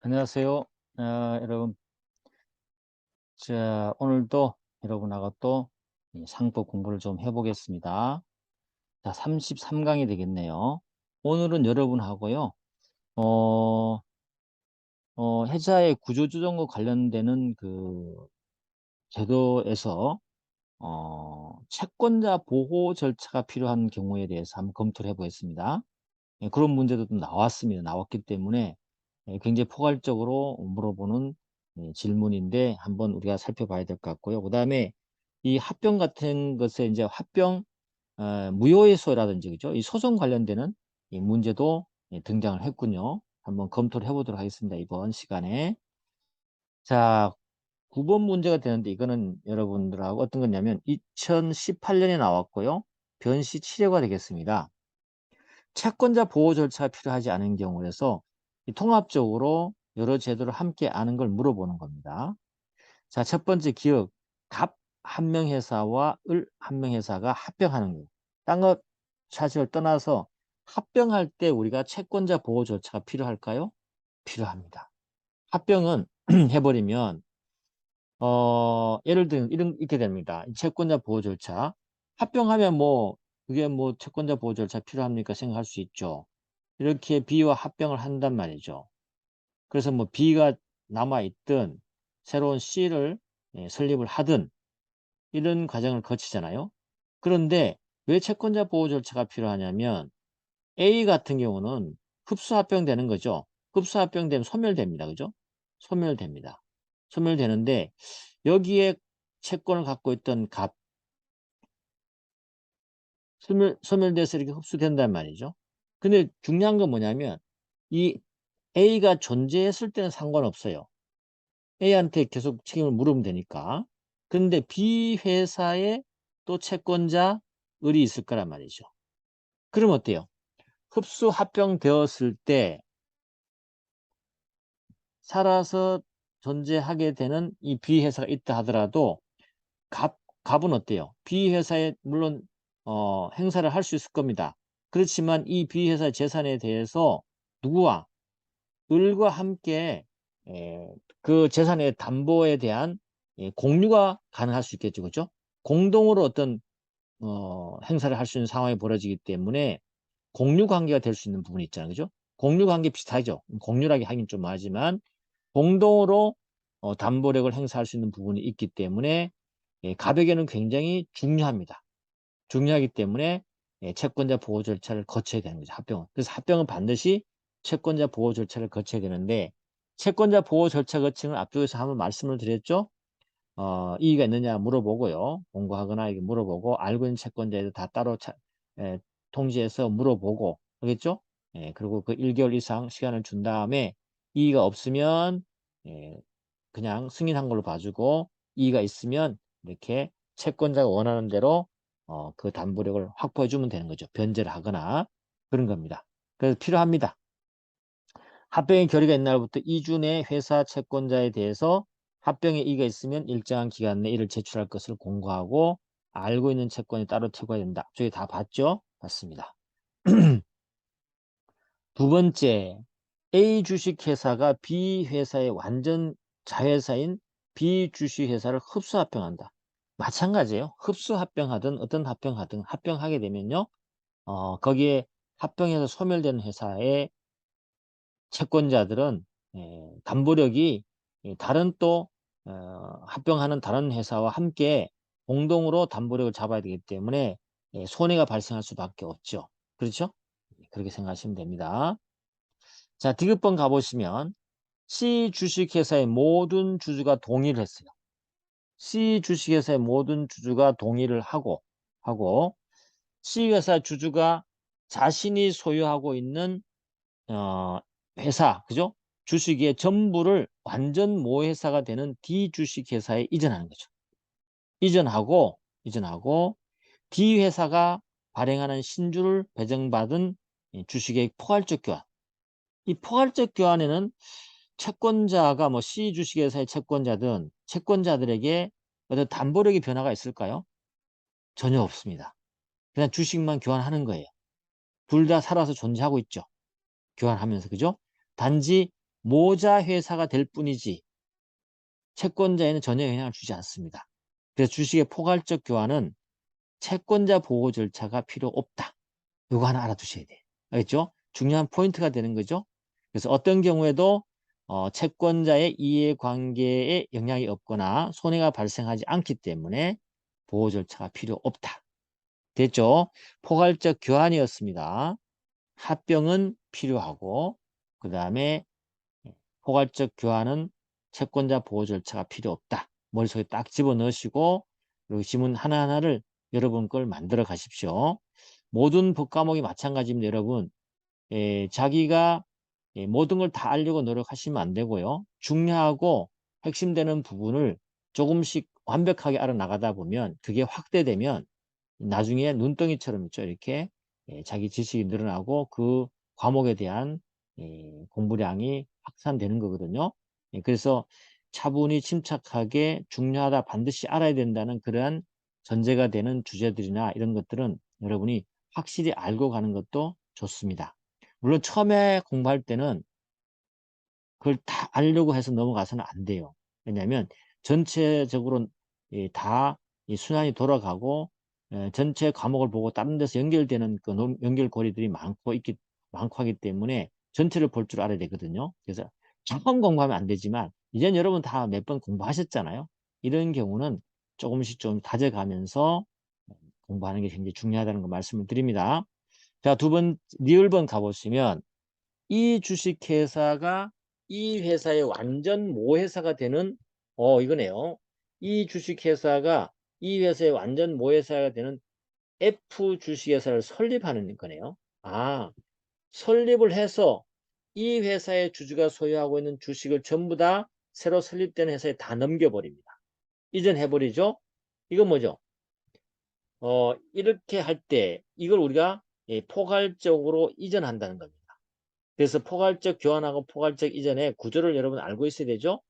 안녕하세요. 여러분. 자, 오늘도 여러분하고 또 이 상법 공부를 좀 해보겠습니다. 자, 33강이 되겠네요. 오늘은 여러분하고요, 어, 회사의 구조조정과 관련되는 그 제도에서, 채권자 보호 절차가 필요한 경우에 대해서 한번 검토를 해보겠습니다. 예, 그런 문제도 좀 나왔습니다. 나왔기 때문에 굉장히 포괄적으로 물어보는 질문인데 한번 우리가 살펴봐야 될 것 같고요. 그다음에 이 합병 같은 것에 이제 합병 무효해소라든지 그죠? 이 소송 관련되는 이 문제도 등장을 했군요. 한번 검토를 해보도록 하겠습니다. 이번 시간에. 자, 9번 문제가 되는데 이거는 여러분들하고 어떤 거냐면 2018년에 나왔고요. 변시 7회가 되겠습니다. 채권자 보호 절차가 필요하지 않은 경우에서 이 통합적으로 여러 제도를 함께 아는 걸 물어보는 겁니다. 자, 첫 번째 기억, 갑 한 명 회사와 을 한 명 회사가 합병하는 거. 딴 것 사실을 떠나서 합병할 때 우리가 채권자 보호 절차가 필요할까요? 필요합니다. 합병은 해버리면 예를 들면 이렇게 됩니다. 채권자 보호 절차. 합병하면 뭐 그게 뭐 채권자 보호 절차 필요합니까? 생각할 수 있죠. 이렇게 B와 합병을 한단 말이죠. 그래서 뭐 B가 남아있든 새로운 C를 설립을 하든 이런 과정을 거치잖아요. 그런데 왜 채권자 보호 절차가 필요하냐면 A 같은 경우는 흡수 합병되는 거죠. 흡수 합병되면 소멸됩니다. 그죠? 소멸됩니다. 소멸되는데 여기에 채권을 갖고 있던 갑 소멸돼서 이렇게 흡수된단 말이죠. 근데 중요한 건 뭐냐면 이 A가 존재했을 때는 상관없어요. A한테 계속 책임을 물으면 되니까. 그런데 B 회사에 또 채권자 을이 있을 거란 말이죠. 그럼 어때요? 흡수 합병되었을 때 살아서 존재하게 되는 이 B 회사가 있다 하더라도 갑은 어때요? B 회사에 물론 행사를 할 수 있을 겁니다. 그렇지만 이 B 회사의 재산에 대해서 누구와 을과 함께 그 재산의 담보에 대한 공유가 가능할 수 있겠죠. 그죠? 공동으로 어떤 행사를 할 수 있는 상황이 벌어지기 때문에 공유 관계가 될 수 있는 부분이 있잖아요. 그죠? 공유 관계 비슷하죠. 공유라기 하긴 좀 하지만 공동으로 담보력을 행사할 수 있는 부분이 있기 때문에 갑에게는 굉장히 중요합니다. 중요하기 때문에 채권자 보호 절차를 거쳐야 되는 거죠. 합병은. 그래서 합병은 반드시 채권자 보호 절차를 거쳐야 되는데 채권자 보호 절차 거치는 앞쪽에서 한번 말씀을 드렸죠. 이의가 있느냐 물어보고요. 공고하거나 이게 물어보고 알고 있는 채권자에도 다 따로 통지해서 물어보고 그렇겠죠? 그리고 그 1개월 이상 시간을 준 다음에 이의가 없으면 예, 그냥 승인한 걸로 봐주고 이의가 있으면 이렇게 채권자가 원하는 대로 그 담보력을 확보해 주면 되는 거죠. 변제를 하거나 그런 겁니다. 그래서 필요합니다. 합병의 결의가 있는 날부터 2주 내 회사 채권자에 대해서 합병의 이의가 있으면 일정한 기간 내에 이를 제출할 것을 공고하고 알고 있는 채권이 따로 채고해야 된다. 저기 다 봤죠? 봤습니다. 두 번째, A 주식회사가 B 회사의 완전 자회사인 B 주식회사를 흡수 합병한다. 마찬가지예요. 흡수 합병하든 어떤 합병하든 합병하게 되면요. 거기에 합병해서 소멸되는 회사의 채권자들은 담보력이 다른 또 합병하는 다른 회사와 함께 공동으로 담보력을 잡아야 되기 때문에 손해가 발생할 수밖에 없죠. 그렇죠? 그렇게 생각하시면 됩니다. 자, 디귿번 가보시면 C 주식회사의 모든 주주가 동의를 했어요. C 주식회사의 모든 주주가 동의를 하고 C 회사 주주가 자신이 소유하고 있는 회사, 그죠? 주식의 전부를 완전 모회사가 되는 D 주식회사에 이전하는 거죠. 이전하고 D 회사가 발행하는 신주를 배정받은 주식의 포괄적 교환. 이 포괄적 교환에는 채권자가 뭐 C 주식회사의 채권자든 채권자들에게 어떤 담보력의 변화가 있을까요? 전혀 없습니다. 그냥 주식만 교환하는 거예요. 둘 다 살아서 존재하고 있죠. 교환하면서 그죠? 단지 모자 회사가 될 뿐이지 채권자에는 전혀 영향을 주지 않습니다. 그래서 주식의 포괄적 교환은 채권자 보호 절차가 필요 없다. 이거 하나 알아두셔야 돼요. 알겠죠? 중요한 포인트가 되는 거죠. 그래서 어떤 경우에도 채권자의 이해관계에 영향이 없거나 손해가 발생하지 않기 때문에 보호 절차가 필요 없다. 됐죠? 포괄적 교환이었습니다. 합병은 필요하고 그 다음에 포괄적 교환은 채권자 보호 절차가 필요 없다. 머릿속에 딱 집어넣으시고 그리고 지문 하나하나를 여러분 걸 만들어 가십시오. 모든 법 과목이 마찬가지입니다. 여러분 자기가 모든 걸 다 알려고 노력하시면 안 되고요. 중요하고 핵심되는 부분을 조금씩 완벽하게 알아나가다 보면 그게 확대되면 나중에 눈덩이처럼 있죠. 이렇게 자기 지식이 늘어나고 그 과목에 대한 공부량이 확산되는 거거든요. 그래서 차분히 침착하게 중요하다 반드시 알아야 된다는 그러한 전제가 되는 주제들이나 이런 것들은 여러분이 확실히 알고 가는 것도 좋습니다. 물론 처음에 공부할 때는 그걸 다 알려고 해서 넘어가서는 안 돼요. 왜냐하면 전체적으로 다 순환이 돌아가고 전체 과목을 보고 다른 데서 연결되는 그 연결고리들이 많고 하기 때문에 전체를 볼 줄 알아야 되거든요. 그래서 처음 공부하면 안 되지만 이젠 여러분 다 몇 번 공부하셨잖아요. 이런 경우는 조금씩 좀 다져가면서 공부하는 게 굉장히 중요하다는 거 말씀을 드립니다. 자, 리을번 가보시면 이 주식회사가 이 회사의 완전 모회사가 되는 이거네요. 이 주식회사가 이 회사의 완전 모회사가 되는 F 주식회사를 설립하는 거네요. 아, 설립을 해서 이 회사의 주주가 소유하고 있는 주식을 전부 다 새로 설립된 회사에 다 넘겨버립니다. 이전해버리죠. 이건 뭐죠? 이렇게 할 때 이걸 우리가 포괄적으로 이전한다는 겁니다. 그래서 포괄적 교환하고 포괄적 이전의 구조를 여러분 알고 있어야 되죠.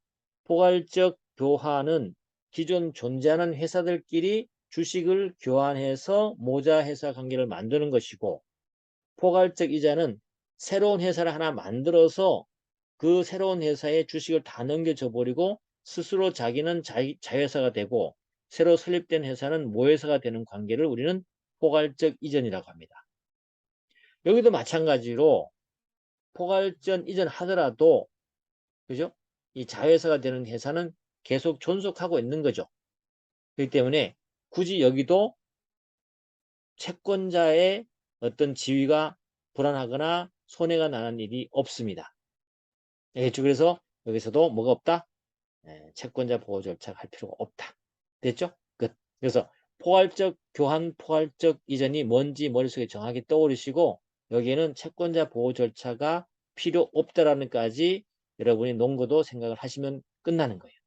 포괄적 교환은 기존 존재하는 회사들끼리 주식을 교환해서 모자 회사 관계를 만드는 것이고, 포괄적 이자는 새로운 회사를 하나 만들어서 그 새로운 회사에 주식을 다 넘겨줘 버리고 스스로 자기는 자회사가 되고 새로 설립된 회사는 모회사가 되는 관계를 우리는 포괄적 이전이라고 합니다. 여기도 마찬가지로 포괄적 이전 하더라도 그죠? 이 자회사가 되는 회사는 계속 존속하고 있는 거죠. 그렇기 때문에 굳이 여기도 채권자의 어떤 지위가 불안하거나 손해가 나는 일이 없습니다. 알겠죠? 그래서 여기서도 뭐가 없다? 채권자 보호 절차가 할 필요가 없다. 됐죠? 끝. 그래서 포괄적 교환, 포괄적 이전이 뭔지 머릿속에 정확히 떠오르시고 여기에는 채권자 보호 절차가 필요 없다라는 까지 여러분이 논거도 생각을 하시면 끝나는 거예요.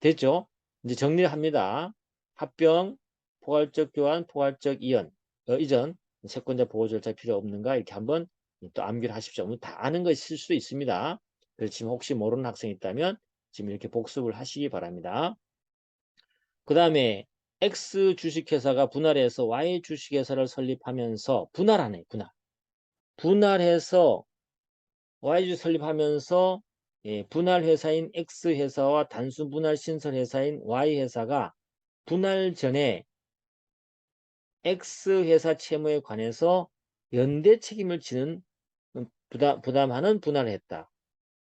됐죠? 이제 정리를 합니다. 합병, 포괄적 교환, 포괄적 이전, 채권자 보호 절차 필요 없는가 이렇게 한번 또 암기를 하십시오. 다 아는 거 있을 수도 있습니다. 그렇지만 혹시 모르는 학생이 있다면 지금 이렇게 복습을 하시기 바랍니다. 그 다음에 X 주식회사가 분할해서 Y 주식회사를 설립하면서 분할하네, 분할. 분할해서 Y주 설립하면서 분할 회사인 X회사와 단순 분할 신설 회사인 Y회사가 분할 전에 X회사 채무에 관해서 연대 책임을 지는 부담하는 분할을 했다.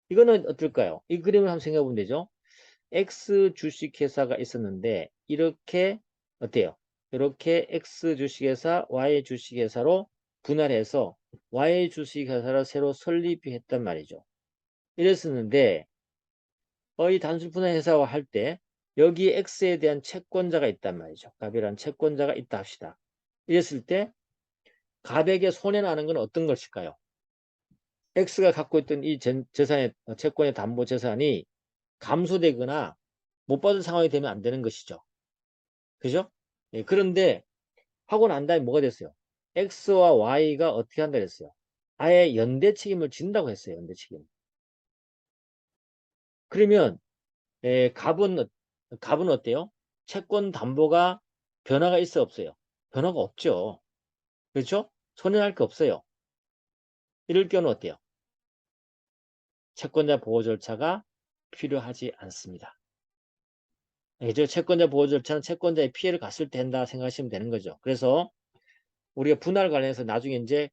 이거는 어떨까요? 이 그림을 한번 생각해 보면 되죠. X 주식회사가 있었는데 이렇게 어때요? 이렇게 X 주식회사, Y 주식회사로 분할해서 Y 주식회사를 새로 설립했단 말이죠. 이랬었는데 이 단순 분할 회사와 할 때 여기 X에 대한 채권자가 있단 말이죠. 갑이라는 채권자가 있다 합시다. 이랬을 때 갑에게 손해나는 건 어떤 것일까요? X가 갖고 있던 이 재산의 채권의 담보 재산이 감소되거나 못 받을 상황이 되면 안 되는 것이죠. 그죠? 그런데 하고 난 다음에 뭐가 됐어요? X와 Y가 어떻게 한다 그랬어요? 아예 연대 책임을 진다고 했어요. 연대 책임. 그러면 갑은 어때요? 채권 담보가 변화가 있어 없어요? 변화가 없죠. 그렇죠? 손해날 게 없어요. 이럴 경우는 어때요? 채권자 보호 절차가 필요하지 않습니다. 알겠죠? 채권자 보호 절차는 채권자의 피해를 갔을 때 한다 생각하시면 되는 거죠. 그래서 우리가 분할 관련해서 나중에 이제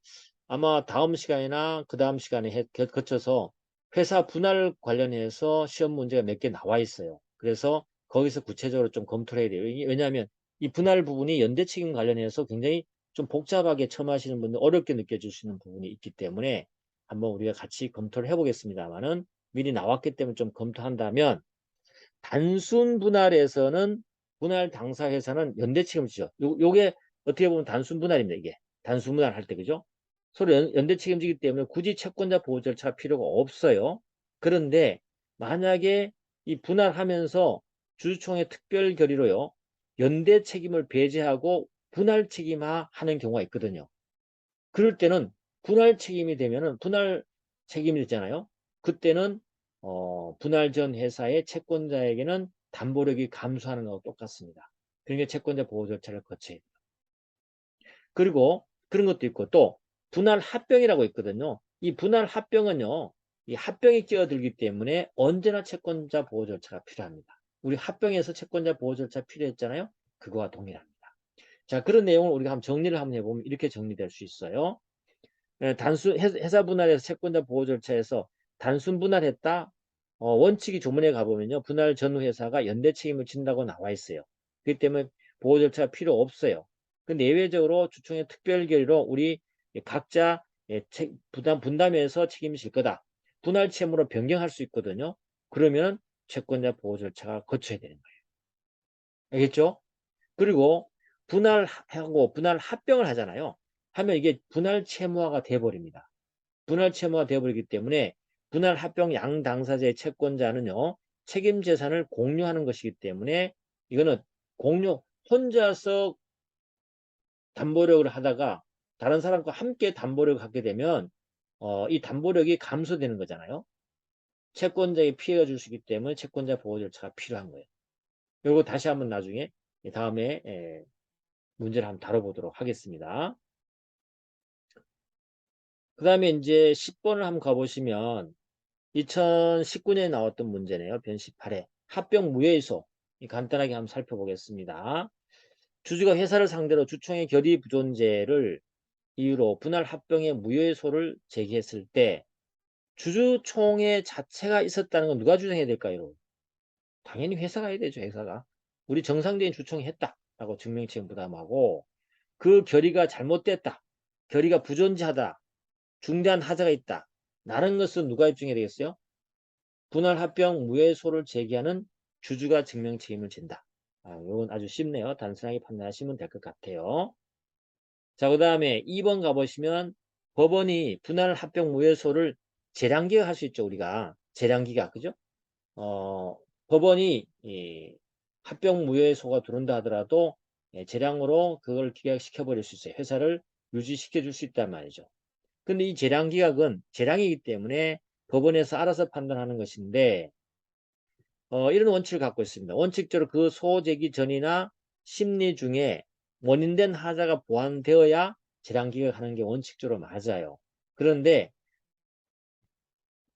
아마 다음 시간이나 그 다음 시간에 거쳐서 회사 분할 관련해서 시험 문제가 몇 개 나와 있어요. 그래서 거기서 구체적으로 좀 검토를 해야 돼요. 왜냐하면 이 분할 부분이 연대 책임 관련해서 굉장히 좀 복잡하게 처음 하시는 분들 어렵게 느껴지시는 부분이 있기 때문에 한번 우리가 같이 검토를 해보겠습니다만은 미리 나왔기 때문에 좀 검토한다면 단순 분할에서는 분할 당사 회사는 연대 책임을 지죠. 요게 어떻게 보면 단순 분할입니다. 이게 단순 분할 할 때 그죠? 서로 연대 책임지기 때문에 굳이 채권자 보호 절차가 필요가 없어요. 그런데 만약에 이 분할하면서 주주총회 특별 결의로요 연대 책임을 배제하고 분할 책임화 하는 경우가 있거든요. 그럴 때는 분할 책임이 되면은 분할 책임이 되잖아요. 그때는 분할 전 회사의 채권자에게는 담보력이 감소하는 거하고 똑같습니다. 그러니까 채권자 보호 절차를 거쳐야 돼요. 그리고 그런 것도 있고 또 분할 합병이라고 있거든요. 이 분할 합병은요. 이 합병이 끼어들기 때문에 언제나 채권자 보호 절차가 필요합니다. 우리 합병에서 채권자 보호 절차 필요했잖아요. 그거와 동일합니다. 자, 그런 내용을 우리가 한번 정리를 한번 해보면 이렇게 정리될 수 있어요. 단순 회사 분할에서 채권자 보호 절차에서 단순 분할했다. 원칙이 조문에 가보면요. 분할 전 회사가 연대 책임을 진다고 나와 있어요. 그렇기 때문에 보호 절차가 필요 없어요. 근데 예외적으로 주총의 특별 결의로 우리 각자 분담해서 책임질 거다. 분할 채무로 변경할 수 있거든요. 그러면 채권자 보호 절차가 거쳐야 되는 거예요. 알겠죠? 그리고 분할하고 분할 합병을 하잖아요. 하면 이게 분할 채무화가 돼버립니다. 분할 채무가 되어버리기 때문에 분할 합병 양 당사자의 채권자는요. 책임 재산을 공유하는 것이기 때문에 이거는 혼자서 담보력을 하다가 다른 사람과 함께 담보력을 갖게 되면 이 담보력이 감소되는 거잖아요. 채권자에게 피해가 줄 수 있기 때문에 채권자 보호 절차가 필요한 거예요. 이거 다시 한번 나중에 다음에 문제를 한번 다뤄보도록 하겠습니다. 그 다음에 이제 10번을 한번 가보시면 2019년에 나왔던 문제네요. 변 18회. 합병 무효의소. 간단하게 한번 살펴보겠습니다. 주주가 회사를 상대로 주총의 결의 부존재를 이유로 분할 합병의 무효의소를 제기했을 때 주주총회 자체가 있었다는 건 누가 주장해야 될까요? 당연히 회사가 해야 되죠. 회사가. 우리 정상적인 주총이 했다라고 증명책임 부담하고 그 결의가 잘못됐다. 결의가 부존재하다. 중대한 하자가 있다. 라는 것은 누가 입증해야 되겠어요? 분할 합병 무효의소를 제기하는 주주가 증명 책임을 진다. 이건 아주 쉽네요. 단순하게 판단하시면 될 것 같아요. 자, 그 다음에 2번 가보시면 법원이 분할 합병 무효의소를 재량기각할 수 있죠. 우리가 재량기각 그죠? 법원이 합병 무효의소가 들어온다 하더라도 재량으로 그걸 기각시켜 버릴 수 있어요. 회사를 유지시켜 줄 수 있단 말이죠. 근데 이 재량기각은 재량이기 때문에 법원에서 알아서 판단하는 것인데 이런 원칙을 갖고 있습니다. 원칙적으로 그 소제기 전이나 심리 중에 원인된 하자가 보완되어야 재량기각하는 게 원칙적으로 맞아요. 그런데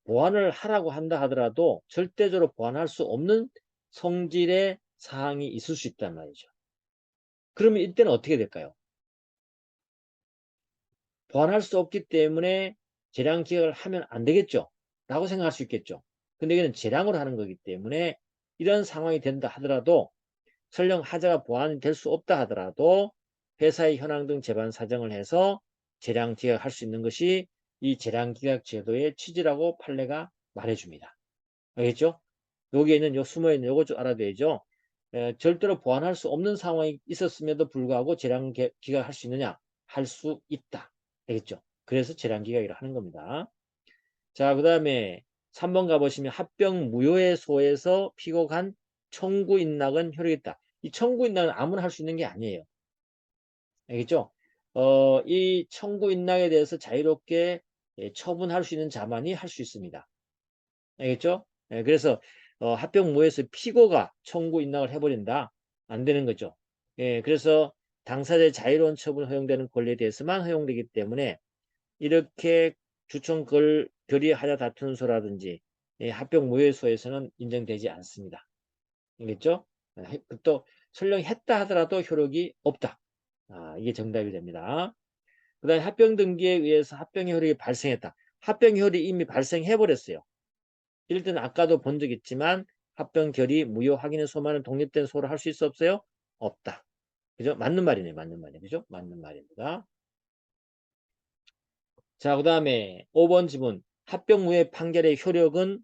보완을 하라고 한다 하더라도 절대적으로 보완할 수 없는 성질의 사항이 있을 수 있단 말이죠. 그러면 이때는 어떻게 될까요? 보완할 수 없기 때문에 재량기각을 하면 안 되겠죠. 라고 생각할 수 있겠죠. 근데 이거는 재량으로 하는 거기 때문에 이런 상황이 된다 하더라도 설령 하자가 보완이 될 수 없다 하더라도 회사의 현황 등 재반 사정을 해서 재량 기각할 수 있는 것이 이 재량 기각 제도의 취지라고 판례가 말해줍니다. 알겠죠? 여기에 있는 요 숨어 있는 요거 좀 알아둬야죠. 절대로 보완할 수 없는 상황이 있었음에도 불구하고 재량 기각할 수 있느냐? 할 수 있다. 알겠죠? 그래서 재량 기각이라 하는 겁니다. 자, 그 다음에 3번 가보시면 합병 무효의소에서 피고간 청구 인락은 효력있다. 이 청구 인락은 아무나 할 수 있는 게 아니에요. 알겠죠? 이 청구 인락에 대해서 자유롭게 처분할 수 있는 자만이 할 수 있습니다. 알겠죠? 그래서 합병 무효에서 피고가 청구 인락을 해버린다. 안 되는 거죠. 그래서 당사자의 자유로운 처분 허용되는 권리에 대해서만 허용되기 때문에 이렇게 주청 결의하여 다투는소라든지 합병 무효소에서는 인정되지 않습니다. 알겠죠? 또 설령 했다 하더라도 효력이 없다. 이게 정답이 됩니다. 그 다음에 합병 등기에 의해서 합병의 효력이 발생했다. 합병 효력이 이미 발생해 버렸어요. 이럴 때는 아까도 본 적 있지만 합병 결의 무효 확인의 소만은 독립된 소로 할 수 있어 없어요? 없다. 그죠? 맞는 말이네. 맞는 말이네. 그죠? 맞는 말입니다. 자, 그 다음에 5번 지문. 합병 무효 판결의 효력은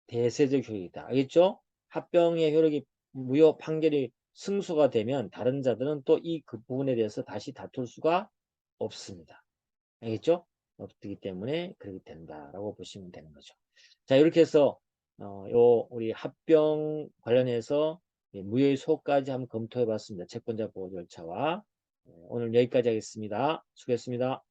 대세적 효력이다. 알겠죠? 합병의 효력이 무효 판결이 승소가 되면 다른 자들은 또 이 그 부분에 대해서 다시 다툴 수가 없습니다. 알겠죠? 없기 때문에 그렇게 된다라고 보시면 되는 거죠. 자, 이렇게 해서 우리 합병 관련해서 무효의 소까지 한번 검토해 봤습니다. 채권자 보호 절차와 오늘 여기까지 하겠습니다. 수고했습니다.